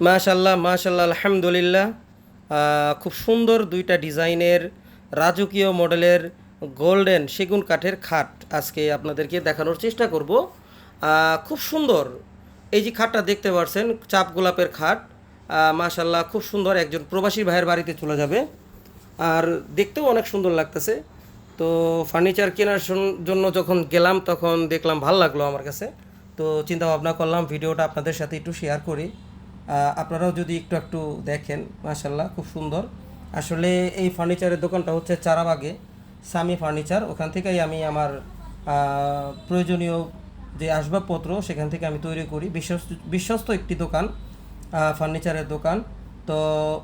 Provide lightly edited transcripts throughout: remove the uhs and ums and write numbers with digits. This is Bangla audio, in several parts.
মাশাল্লাহ মাশাল্লাহ আলহামদুলিল্লাহ। খুব সুন্দর দুইটা ডিজাইনের রাজকীয় মডেলের গোল্ডেন সেগুন কাঠের খাট আজকে আপনাদেরকে দেখানোর চেষ্টা করব। খুব সুন্দর এই যে খাটটা দেখতে পাচ্ছেন, চাপ গোলাপের খাট। মাশাল্লাহ খুব সুন্দর, একজন প্রবাসী ভাইয়ের বাড়িতে চলে যাবে। আর দেখতেও অনেক সুন্দর লাগতেছে। তো ফার্নিচার কেনার জন্য যখন গেলাম তখন দেখলাম ভাল লাগলো আমার কাছে। তো চিন্তা ভাবনা করলাম ভিডিওটা আপনাদের সাথে একটু শেয়ার করি। আপনারাও যদি একটু একটু দেখেন, মাশাল্লাহ খুব সুন্দর। আসলে এই ফার্নিচারের দোকানটা হচ্ছে চারাবাগে, সামি ফার্নিচার। ওখান থেকেই আমি আমার প্রয়োজনীয় যে আসবাবপত্র সেখান থেকে আমি তৈরি করি। বিশ্বস্ত একটি দোকান, ফার্নিচারের দোকান। তো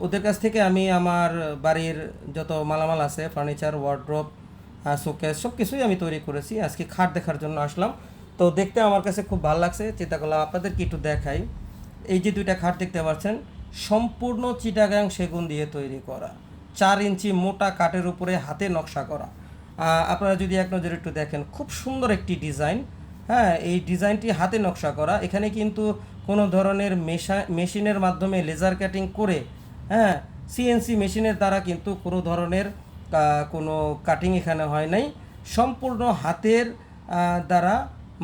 ওদের কাছ থেকে আমি আমার বাড়ির যত মালামাল আছে, ফার্নিচার, ওয়ার্ড্রোব, শোকেস, সব কিছুই আমি তৈরি করেছি। আজকে খাট দেখার জন্য আসলাম। তো দেখতে আমার কাছে খুব ভালো লাগছে, চিন্তা করলাম আপনাদেরকে একটু দেখাই। এই যে দুইটা খাট দেখতে পাচ্ছেন, সম্পূর্ণ চিটাগাং সেগুন দিয়ে তৈরি করা, 4 ইঞ্চি মোটা কাঠের উপরে হাতে নকশা করা। আপনারা যদি এক নজরে একটু দেখেন, খুব সুন্দর একটি ডিজাইন। হ্যাঁ, এই ডিজাইনটি হাতে নকশা করা। এখানে কিন্তু কোনো ধরনের মেশিনের মাধ্যমে লেজার কাটিং করে, হ্যাঁ, সিএনসি মেশিনের দ্বারা কিন্তু কোনো ধরনের কোনো কাটিং এখানে হয় নাই। সম্পূর্ণ হাতের দ্বারা।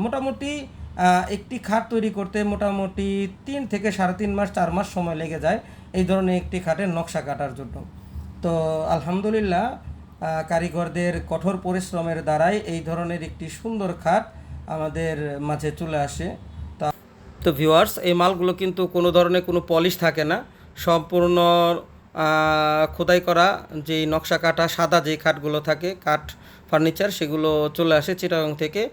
মোটামুটি একটি খাট তৈরি করতে মোটামুটি 3 থেকে 3.5 মাস, 4 মাস সময় লেগে যায় এই ধরনের একটি খাটের নকশা কাটার জন্য। তো আলহামদুলিল্লাহ, কারিগরদের কঠোর পরিশ্রমের দ্বারাই এই ধরনের একটি সুন্দর খাট আমাদের মাঝে চলে আসে। তো ভিউয়ার্স, এই মালগুলো কিন্তু কোনো ধরনের কোনো পলিশ থাকে না, সম্পূর্ণ খোদাই করা। যেই নকশা কাটা সাদা যে খাটগুলো থাকে, কাঠ ফার্নিচার, সেগুলো চলে আসে চিটাগাং থেকে।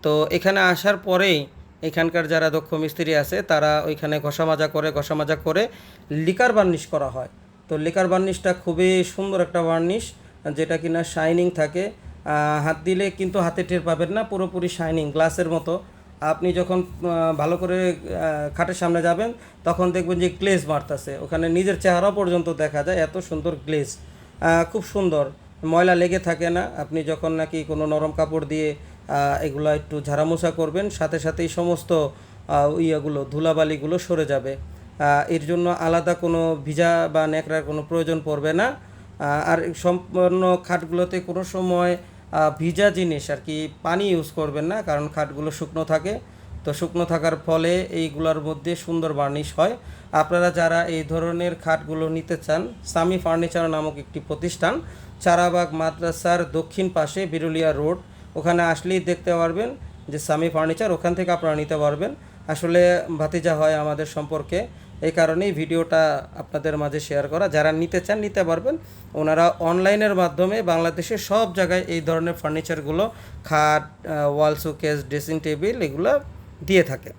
তো এখানে আসার পরেই এখানকার যারা দক্ষ মিস্ত্রি আছে তারা ওইখানে ঘষা মাজা করে লিকার বার্নিশ করা হয়। তো লিকার বার্নিশটা খুবই সুন্দর একটা বার্নিশ, যেটা কিনা শাইনিং থাকে। হাত দিলে কিন্তু হাতে টের পাবেন না, পুরোপুরি শাইনিং গ্লাসের মতো। আপনি যখন ভালো করে খাটের সামনে যাবেন তখন দেখবেন যে গ্লেজ মারতেছে, ওখানে নিজের চেহারা পর্যন্ত দেখা যায়, এত সুন্দর গ্লেজ। খুব সুন্দর, ময়লা লেগে থাকে না। আপনি যখন নাকি কোনো নরম কাপড় দিয়ে এগুলো একটু ঝাড়ামোছা করবেন, সাথে সাথেই সমস্ত ইয়েগুলো, ধুলাবালিগুলো সরে যাবে। এর জন্য আলাদা কোনো ভিজা বা ন্যাকড়ার কোনো প্রয়োজন পড়বে না। আর সম্পূর্ণ খাটগুলোতে কোনো সময় ভিজা জিনিস আর কি পানি ইউজ করবেন না, কারণ খাটগুলো শুকনো থাকে। তো শুকনো থাকার ফলে এইগুলোর মধ্যে সুন্দর বার্নিশ হয়। আপনারা যারা এই ধরনের খাটগুলো নিতে চান, সামি ফার্নিচার নামক একটি প্রতিষ্ঠান, চারাবাগ মাদ্রাসার দক্ষিণ পাশে, বিরুলিয়া রোড, ওখানে আসলেই দেখতে পারবেন যে সামি ফার্নিচার। ওখান থেকে আপনারা নিতে পারবেন। আসলে ভাতিজা হয় আমাদের সম্পর্কে, এই কারণেই ভিডিওটা আপনাদের মাঝে শেয়ার করা। যারা নিতে চান নিতে পারবেন। ওনারা অনলাইনের মাধ্যমে বাংলাদেশের সব জায়গায় এই ধরনের ফার্নিচারগুলো, খাট, ওয়াল শোকেস, ড্রেসিং টেবিল, এগুলো দিয়ে থাকে।